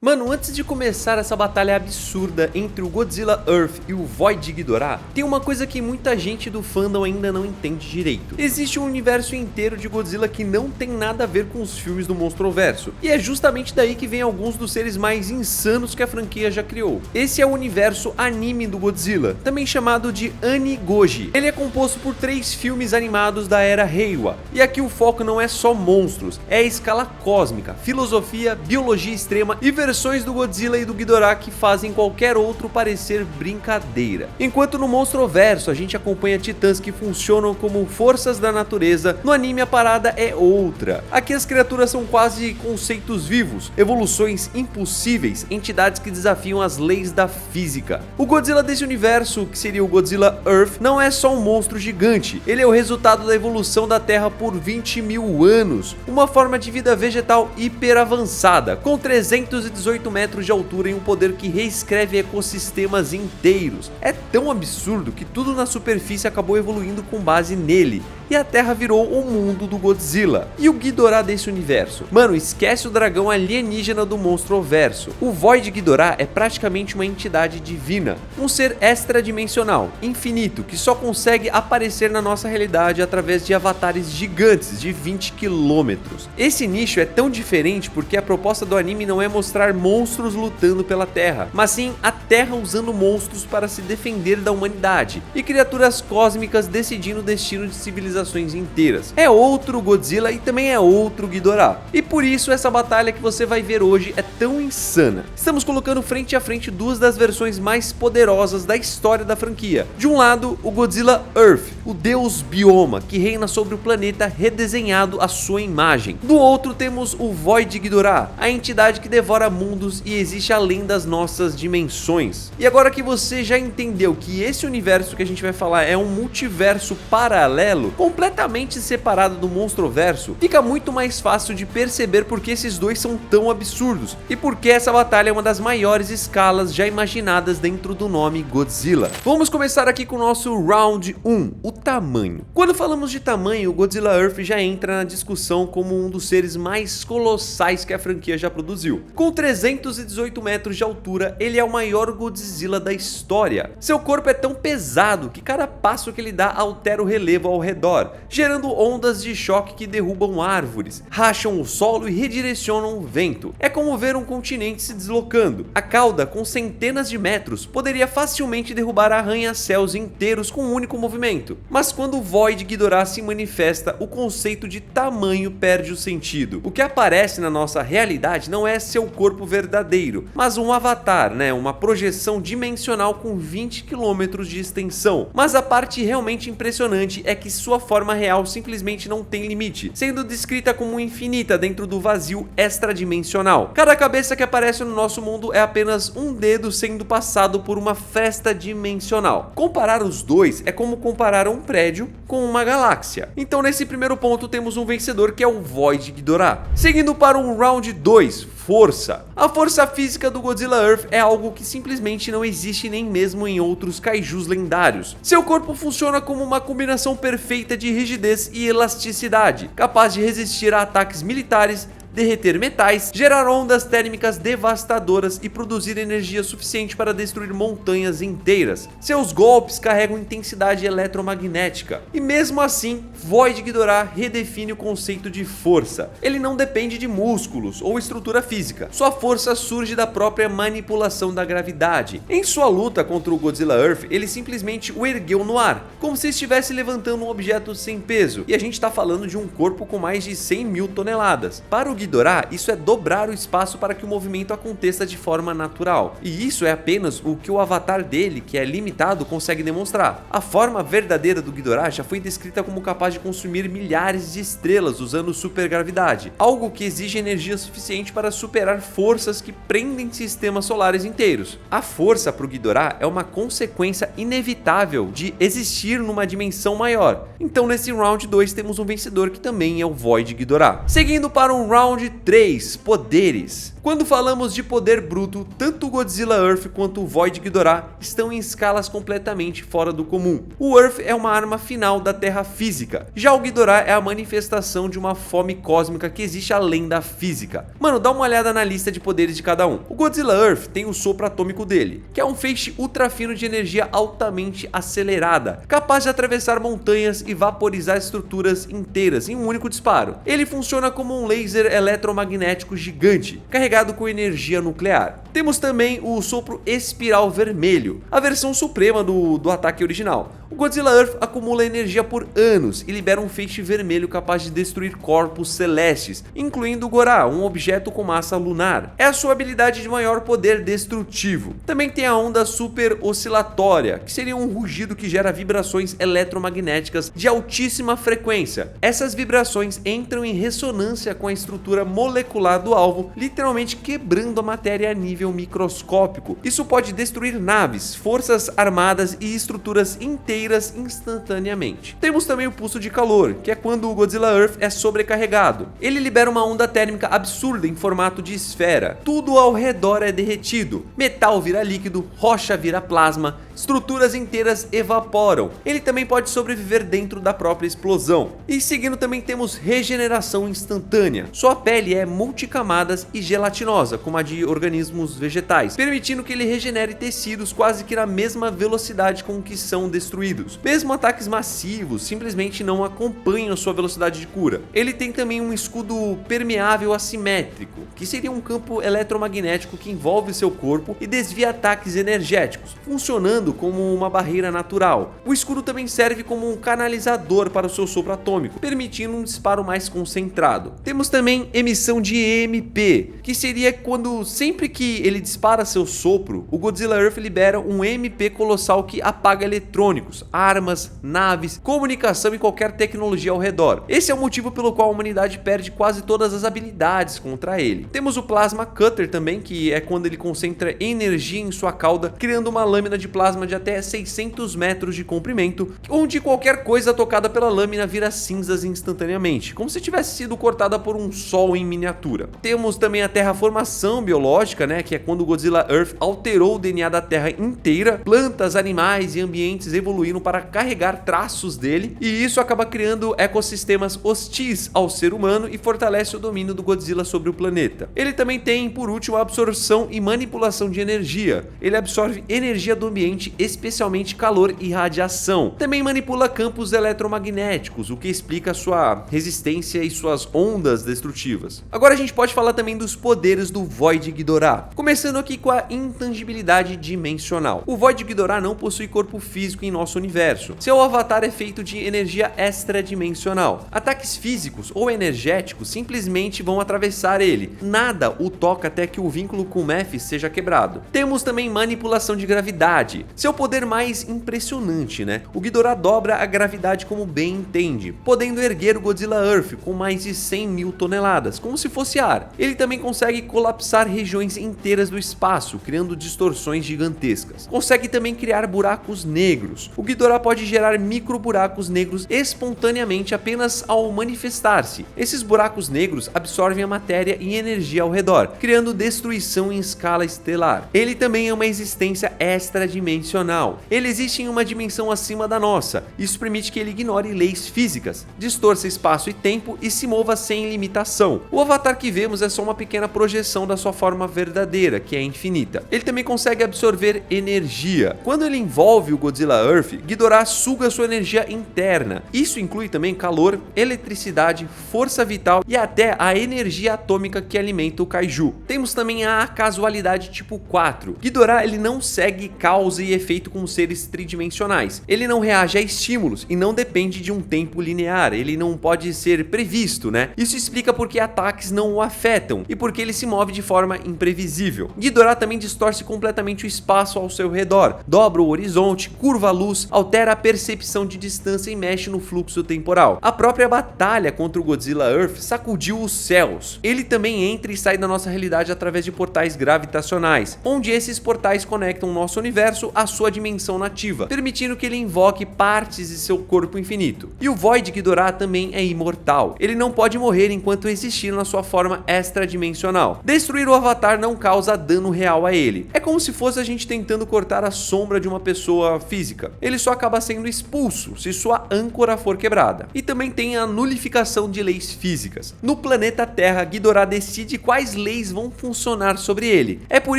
Mano, antes de começar essa batalha absurda entre o Godzilla Earth e o Void Ghidorah, tem uma coisa que muita gente do fandom ainda não entende direito. Existe um universo inteiro de Godzilla que não tem nada a ver com os filmes do Monstroverso, e é justamente daí que vem alguns dos seres mais insanos que a franquia já criou. Esse é o universo anime do Godzilla, também chamado de Anigoji. Ele é composto por 3 filmes animados da era Reiwa, e aqui o foco não é só monstros, é a escala cósmica, filosofia, biologia extrema e versões do Godzilla e do Ghidorah que fazem qualquer outro parecer brincadeira. Enquanto no Monstroverso a gente acompanha titãs que funcionam como forças da natureza, no anime a parada é outra. Aqui as criaturas são quase conceitos vivos, evoluções impossíveis, entidades que desafiam as leis da física. O Godzilla desse universo, que seria o Godzilla Earth, não é só um monstro gigante, ele é o resultado da evolução da Terra por 20 mil anos, uma forma de vida vegetal hiper avançada, com 318 metros de altura e um poder que reescreve ecossistemas inteiros. É tão absurdo que tudo na superfície acabou evoluindo com base nele, e a Terra virou o mundo do Godzilla. E o Ghidorah desse universo? Mano, esquece o dragão alienígena do Monstroverso. O Void Ghidorah é praticamente uma entidade divina, um ser extradimensional, infinito, que só consegue aparecer na nossa realidade através de avatares gigantes de 20 quilômetros. Esse nicho é tão diferente porque a proposta do anime não é mostrar monstros lutando pela Terra, mas sim a Terra usando monstros para se defender da humanidade, e criaturas cósmicas decidindo o destino de civilizações inteiras. É outro Godzilla e também é outro Ghidorah, e por isso essa batalha que você vai ver hoje é tão insana. Estamos colocando frente a frente duas das versões mais poderosas da história da franquia. De um lado, o Godzilla Earth, o deus bioma que reina sobre o planeta redesenhado à sua imagem. Do outro temos o Void Ghidorah, a entidade que devora mundos e existe além das nossas dimensões. E agora que você já entendeu que esse universo que a gente vai falar é um multiverso paralelo, completamente separado do Monstroverso, fica muito mais fácil de perceber porque esses dois são tão absurdos e porque essa batalha é uma das maiores escalas já imaginadas dentro do nome Godzilla. Vamos começar aqui com o nosso Round 1, o tamanho. Quando falamos de tamanho, o Godzilla Earth já entra na discussão como um dos seres mais colossais que a franquia já produziu. Com 318 metros de altura, ele é o maior Godzilla da história. Seu corpo é tão pesado que cada passo que ele dá altera o relevo ao redor, gerando ondas de choque que derrubam árvores, racham o solo e redirecionam o vento. É como ver um continente se deslocando. A cauda, com centenas de metros, poderia facilmente derrubar arranha-céus inteiros com um único movimento. Mas quando o Void Ghidorah se manifesta, o conceito de tamanho perde o sentido. O que aparece na nossa realidade não é seu corpo verdadeiro, mas um avatar, uma projeção dimensional com 20 km de extensão. Mas a parte realmente impressionante é que sua forma real simplesmente não tem limite, sendo descrita como infinita dentro do vazio extradimensional. Cada cabeça que aparece no nosso mundo é apenas um dedo sendo passado por uma fresta dimensional. Comparar os dois é como comparar um prédio com uma galáxia. Então nesse primeiro ponto temos um vencedor que é o Void Ghidorah. Seguindo para um Round 2, força. A força física do Godzilla Earth é algo que simplesmente não existe nem mesmo em outros kaijus lendários. Seu corpo funciona como uma combinação perfeita de rigidez e elasticidade, capaz de resistir a ataques militares, derreter metais, gerar ondas térmicas devastadoras e produzir energia suficiente para destruir montanhas inteiras. Seus golpes carregam intensidade eletromagnética. E mesmo assim, Void Ghidorah redefine o conceito de força. Ele não depende de músculos ou estrutura física. Sua força surge da própria manipulação da gravidade. Em sua luta contra o Godzilla Earth, ele simplesmente o ergueu no ar, como se estivesse levantando um objeto sem peso. E a gente está falando de um corpo com mais de 100 mil toneladas. Para o Ghidorah, isso é dobrar o espaço para que o movimento aconteça de forma natural. E isso é apenas o que o avatar dele, que é limitado, consegue demonstrar. A forma verdadeira do Ghidorah já foi descrita como capaz de consumir milhares de estrelas usando supergravidade, algo que exige energia suficiente para superar forças que prendem sistemas solares inteiros. A força para o Ghidorah é uma consequência inevitável de existir numa dimensão maior. Então nesse Round 2 temos um vencedor que também é o Void Ghidorah. Seguindo para um Round Round 3, poderes. Quando falamos de poder bruto, tanto o Godzilla Earth quanto o Void Ghidorah estão em escalas completamente fora do comum. O Earth é uma arma final da Terra física, já o Ghidorah é a manifestação de uma fome cósmica que existe além da física. Mano, dá uma olhada na lista de poderes de cada um. O Godzilla Earth tem o sopro atômico dele, que é um feixe ultra fino de energia altamente acelerada, capaz de atravessar montanhas e vaporizar estruturas inteiras em um único disparo. Ele funciona como um laser eletromagnético gigante, carregado com energia nuclear. Temos também o sopro espiral vermelho, a versão suprema do ataque original. O Godzilla Earth acumula energia por anos e libera um feixe vermelho capaz de destruir corpos celestes, incluindo o Ghidorah, um objeto com massa lunar. É a sua habilidade de maior poder destrutivo. Também tem a onda super oscilatória, que seria um rugido que gera vibrações eletromagnéticas de altíssima frequência. Essas vibrações entram em ressonância com a estrutura molecular do alvo, literalmente quebrando a matéria a nível microscópico. Isso pode destruir naves, forças armadas e estruturas inteiras instantaneamente. Temos também o pulso de calor, que é quando o Godzilla Earth é sobrecarregado. Ele libera uma onda térmica absurda em formato de esfera. Tudo ao redor é derretido. Metal vira líquido, rocha vira plasma, estruturas inteiras evaporam. Ele também pode sobreviver dentro da própria explosão. E seguindo também temos regeneração instantânea. Sua pele é multicamadas e gelatinosa, como a de organismos vegetais, permitindo que ele regenere tecidos quase que na mesma velocidade com que são destruídos. Mesmo ataques massivos simplesmente não acompanham sua velocidade de cura. Ele tem também um escudo permeável assimétrico, que seria um campo eletromagnético que envolve seu corpo e desvia ataques energéticos, funcionando como uma barreira natural. O escudo também serve como um canalizador para o seu sopro atômico, permitindo um disparo mais concentrado. Temos também emissão de EMP, que seria quando sempre que ele dispara seu sopro, o Godzilla Earth libera um EMP colossal que apaga eletrônicos, armas, naves, comunicação e qualquer tecnologia ao redor. Esse é o motivo pelo qual a humanidade perde quase todas as habilidades contra ele. Temos o Plasma Cutter também, que é quando ele concentra energia em sua cauda, criando uma lâmina de plasma de até 600 metros de comprimento, onde qualquer coisa tocada pela lâmina vira cinzas instantaneamente, como se tivesse sido cortada por um sol em miniatura. Temos também a terraformação biológica, que é quando o Godzilla Earth alterou o DNA da Terra inteira, plantas, animais e ambientes evoluíram para carregar traços dele, e isso acaba criando ecossistemas hostis ao ser humano e fortalece o domínio do Godzilla sobre o planeta. Ele também tem, por último, a absorção e manipulação de energia. Ele absorve energia do ambiente, especialmente calor e radiação. Também manipula campos eletromagnéticos, o que explica sua resistência e suas ondas destrutivas. Agora a gente pode falar também dos poderes do Void Ghidorah, começando aqui com a intangibilidade dimensional. O Void Ghidorah não possui corpo físico em nosso universo. Seu avatar é feito de energia extradimensional. Ataques físicos ou energéticos simplesmente vão atravessar ele. Nada o toca até que o vínculo com Meph seja quebrado. Temos também manipulação de gravidade, seu poder mais impressionante, O Ghidorah dobra a gravidade como bem entende, podendo erguer o Godzilla Earth com mais de 100 mil toneladas, como se fosse ar. Ele também consegue colapsar regiões inteiras do espaço, criando distorções gigantescas. Consegue também criar buracos negros. O Ghidorah pode gerar micro buracos negros espontaneamente apenas ao manifestar-se. Esses buracos negros absorvem a matéria e energia ao redor, criando destruição em escala estelar. Ele também é uma existência extradimensional. Ele existe em uma dimensão acima da nossa. Isso permite que ele ignore leis físicas, distorça espaço e tempo e se mova sem limitação. O avatar que vemos é só uma pequena projeção da sua forma verdadeira, que é infinita. Ele também consegue absorver energia. Quando ele envolve o Godzilla Earth, Ghidorah suga sua energia interna. Isso inclui também calor, eletricidade, força vital e até a energia atômica que alimenta o Kaiju. Temos também a casualidade tipo 4. Ghidorah ele não segue causa e efeito com seres tridimensionais. Ele não reage a estímulos e não depende de um tempo linear. Ele não pode ser previsto, Isso explica porque ataques não o afetam e porque ele se move de forma imprevisível. Ghidorah também distorce completamente o espaço ao seu redor, dobra o horizonte, curva a luz, altera a percepção de distância e mexe no fluxo temporal. A própria batalha contra o Godzilla Earth sacudiu os céus. Ele também entra e sai da nossa realidade através de portais gravitacionais, onde esses portais conectam nosso universo à sua dimensão nativa, permitindo que ele invoque partes de seu corpo infinito. E o Void Ghidorah também é imortal. Ele não pode morrer enquanto existir na sua forma extradimensional. Destruir o Avatar não causa dano real a ele. É como se fosse a gente tentando cortar a sombra de uma pessoa física. Ele só acaba sendo expulso se sua âncora for quebrada. E também tem a nulificação de leis físicas. No planeta Terra, Ghidorah decide quais leis vão funcionar sobre ele. É por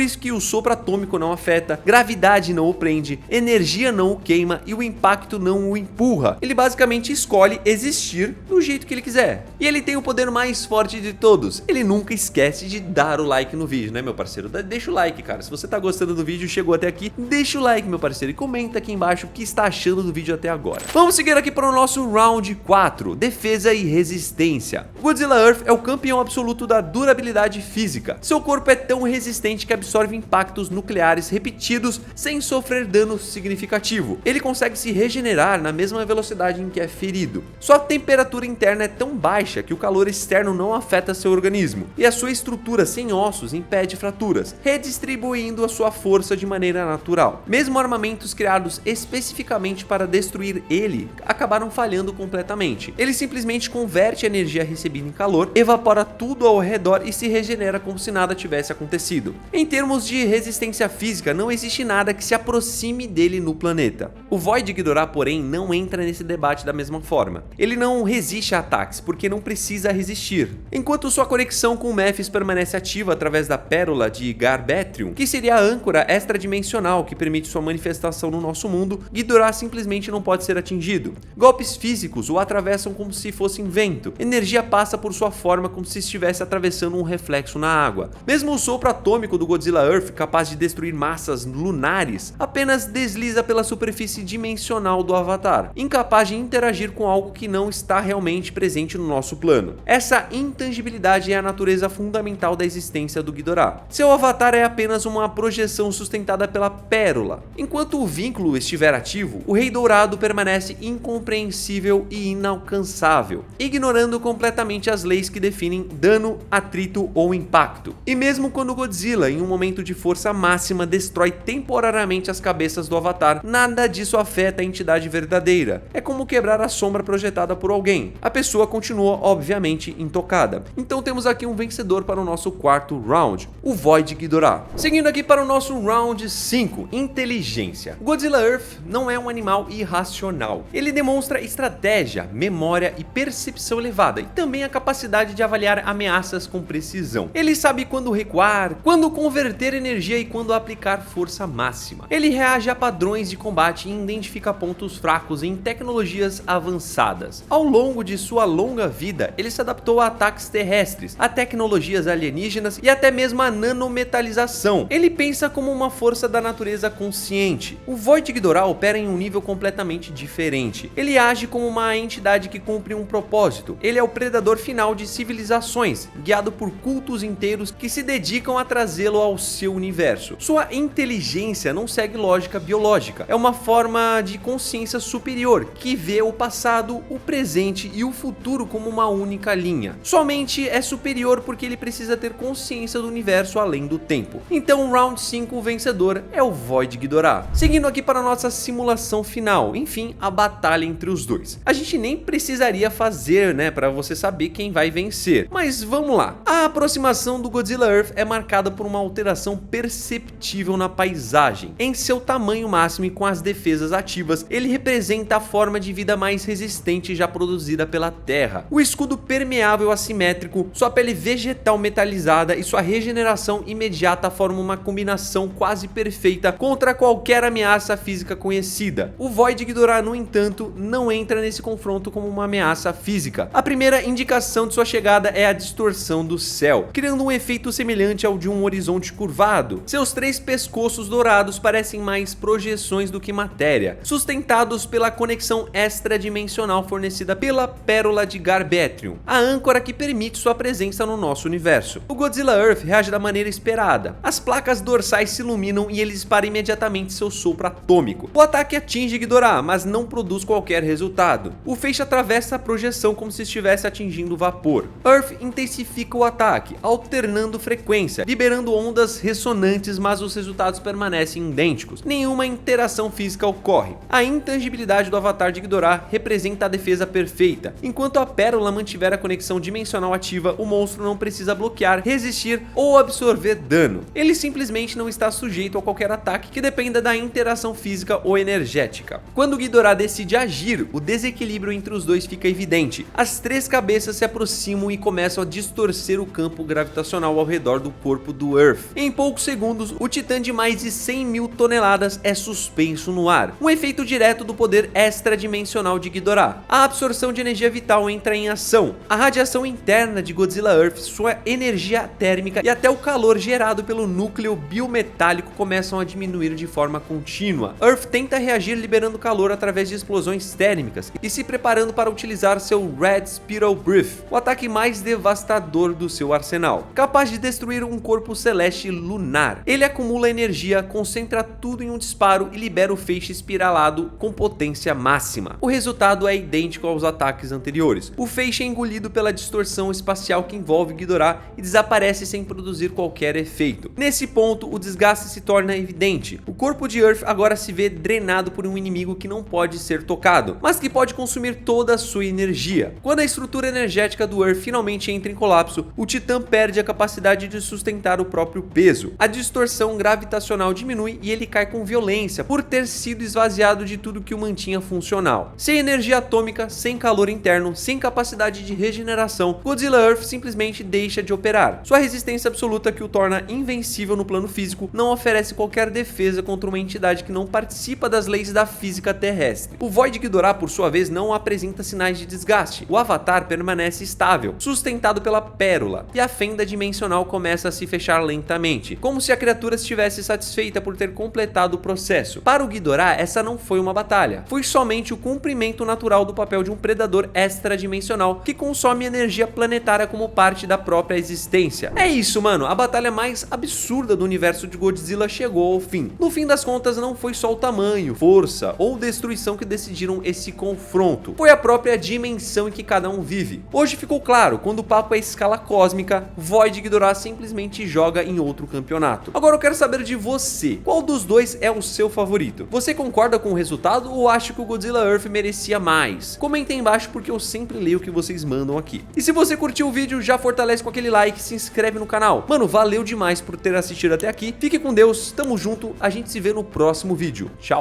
isso que o sopro atômico não afeta, gravidade não o prende, energia não o queima e o impacto não o empurra. Ele basicamente escolhe existir do jeito que ele quiser. E ele tem o poder mais forte de todos. Ele nunca esquece de dar o like no vídeo, né, meu parceiro? Deixa o like, cara. Se você tá gostando do vídeo e chegou até aqui, deixa o like, meu parceiro, e comenta aqui embaixo o que está achando do vídeo até agora. Vamos seguir aqui para o nosso round 4, defesa e resistência. Godzilla Earth é o campeão absoluto da durabilidade física. Seu corpo é tão resistente que absorve impactos nucleares repetidos sem sofrer dano significativo. Ele consegue se regenerar na mesma velocidade em que é ferido. Sua temperatura interna é tão baixa que o calor externo não afeta seu organismo, e a sua estrutura sem ossos impede fraturas, redistribuindo a sua força de maneira natural. Mesmo armamentos criados especificamente para destruir ele acabaram falhando completamente. Ele simplesmente converte a energia recebida em calor, evapora tudo ao redor e se regenera como se nada tivesse acontecido. Em termos de resistência física, não existe nada que se aproxime dele no planeta. O Void Ghidorah, porém, não entra nesse debate da mesma forma. Ele não resiste a ataques, porque não precisa resistir. Enquanto sua conexão com o Mephis permanece ativa através da pérola de Garbetrium, que seria a âncora extradimensional que permite sua manifestação no nosso mundo, Ghidorah simplesmente não pode ser atingido. Golpes físicos o atravessam como se fossem vento. Energia passa por sua forma como se estivesse atravessando um reflexo na água. Mesmo o sopro atômico do Godzilla Earth, capaz de destruir massas lunares, apenas desliza pela superfície dimensional do Avatar, incapaz de interagir com algo que não está realmente presente no nosso plano. Essa intangibilidade é a natureza fundamental da existência do Ghidorah. Seu Avatar é apenas uma projeção sustentada pela pérola. Enquanto o vínculo estiver ativo, o Rei Dourado permanece incompreensível e inalcançável, ignorando completamente as leis que definem dano, atrito ou impacto. E mesmo quando Godzilla, em um momento de força máxima, destrói temporariamente as cabeças do Avatar, nada disso afeta a entidade verdadeira. É como quebrar a sombra projetada por alguém. A pessoa continua, obviamente, intocada. Então temos aqui um vencedor para o nosso quarto round, o Void Ghidorah. Seguindo aqui para o nosso round 5, inteligência. Godzilla Earth não é um animal irracional. Ele demonstra estratégia, memória e percepção elevada, e também a capacidade de avaliar ameaças com precisão. Ele sabe quando recuar, quando converter energia e quando aplicar força máxima. Ele reage a padrões de combate e identifica pontos fracos em tecnologias avançadas. Ao longo de sua longa vida, ele se adaptou a ataques terrestres, a tecnologias alienígenas e até mesmo a nanometalização. Ele pensa como uma força da natureza consciente. O Void Ghidorah opera em um nível completamente diferente. Ele age como uma entidade que cumpre um propósito. Ele é o predador final de civilizações, guiado por cultos inteiros que se dedicam a trazê-lo ao seu universo. Sua inteligência não segue lógica biológica. É uma forma de consciência superior que vê o passado, o presente e o futuro como uma única linha. Somente é superior porque ele precisa ter consciência do universo além do tempo. Então, o round 5, o vencedor é o Void Ghidorah. Seguindo aqui para a nossa simulação final, enfim, a batalha entre os dois. A gente nem precisaria fazer, né, para você saber quem vai vencer. Mas vamos lá. A aproximação do Godzilla Earth é marcada por uma alteração perceptível na paisagem. Em seu tamanho máximo e com as defesas ativas, ele representa a forma de vida mais resistente já produzida pela Terra. O escudo permeável assimétrico, sua pele vegetal metalizada e sua regeneração imediata formam uma combinação quase perfeita contra qualquer ameaça física conhecida. O Void Ghidorah, no entanto, não entra nesse confronto como uma ameaça física. A primeira indicação de sua chegada é a distorção do céu, criando um efeito semelhante ao de um horizonte curvado. Seus 3 pescoços dourados parecem mais projeções do que matéria, sustentados pela conexão extradimensional fornecida pela pérola de Garbetrium, a âncora que permite sua presença no nosso universo. O Godzilla Earth reage da maneira esperada. As placas dorsais se iluminam e ele dispara imediatamente seu sopro atômico. O ataque atinge Ghidorah, mas não produz qualquer resultado. O feixe atravessa a projeção como se estivesse atingindo vapor. Earth intensifica o ataque, alternando frequência, liberando ondas ressonantes, mas os resultados permanecem idênticos. idênticos, nenhuma interação física ocorre. A intangibilidade do avatar de Ghidorah representa a defesa perfeita. Enquanto a pérola mantiver a conexão dimensional ativa, o monstro não precisa bloquear, resistir ou absorver dano. Ele simplesmente não está sujeito a qualquer ataque que dependa da interação física ou energética. Quando Ghidorah decide agir, o desequilíbrio entre os dois fica evidente. As três cabeças se aproximam e começam a distorcer o campo gravitacional ao redor do corpo do Earth. Em poucos segundos, o titã de mais de 100 mil toneladas é suspenso no ar, um efeito direto do poder extradimensional de Ghidorah. A absorção de energia vital entra em ação. A radiação interna de Godzilla Earth, sua energia térmica e até o calor gerado pelo núcleo biometálico começam a diminuir de forma contínua. Earth tenta reagir liberando calor através de explosões térmicas e se preparando para utilizar seu Red Spiral Breath, o ataque mais devastador do seu arsenal, capaz de destruir um corpo celeste lunar. Ele acumula energia, concentra tudo em um disparo e libera o feixe espiralado com potência máxima. O resultado é idêntico aos ataques anteriores. O feixe é engolido pela distorção espacial que envolve Ghidorah e desaparece sem produzir qualquer efeito. Nesse ponto, o desgaste se torna evidente. O corpo de Earth agora se vê drenado por um inimigo que não pode ser tocado, mas que pode consumir toda a sua energia. Quando a estrutura energética do Earth finalmente entra em colapso, o titã perde a capacidade de sustentar o próprio peso. A distorção gravitacional diminui e ele cai com violência por ter sido esvaziado de tudo que o mantinha funcional. Sem energia atômica, sem calor interno, sem capacidade de regeneração, Godzilla Earth simplesmente deixa de operar. Sua resistência absoluta, que o torna invencível no plano físico, não oferece qualquer defesa contra uma entidade que não participa das leis da física terrestre. O Void Ghidorah, por sua vez, não apresenta sinais de desgaste. O avatar permanece estável, sustentado pela pérola, e a fenda dimensional começa a se fechar lentamente, como se a criatura estivesse satisfeita por ter completado o processo. Para o Ghidorah, essa não foi uma batalha, foi somente o cumprimento natural do papel de um predador extradimensional que consome energia planetária como parte da própria existência. É isso, mano, a batalha mais absurda do universo de Godzilla chegou ao fim. No fim das contas, não foi só o tamanho, força ou destruição que decidiram esse confronto, foi a própria dimensão em que cada um vive. Hoje ficou claro, quando o papo é escala cósmica, Void Ghidorah simplesmente joga em outro campeonato. Agora eu quero saber de você, qual dos dois é o seu favorito? Você concorda com o resultado ou acha que o Godzilla Earth merecia mais? Comenta aí embaixo porque eu sempre leio o que vocês mandam aqui. E se você curtiu o vídeo, já fortalece com aquele like, se inscreve no canal. Mano, valeu demais por ter assistido até aqui, fique com Deus, tamo junto, a gente se vê no próximo vídeo. Tchau!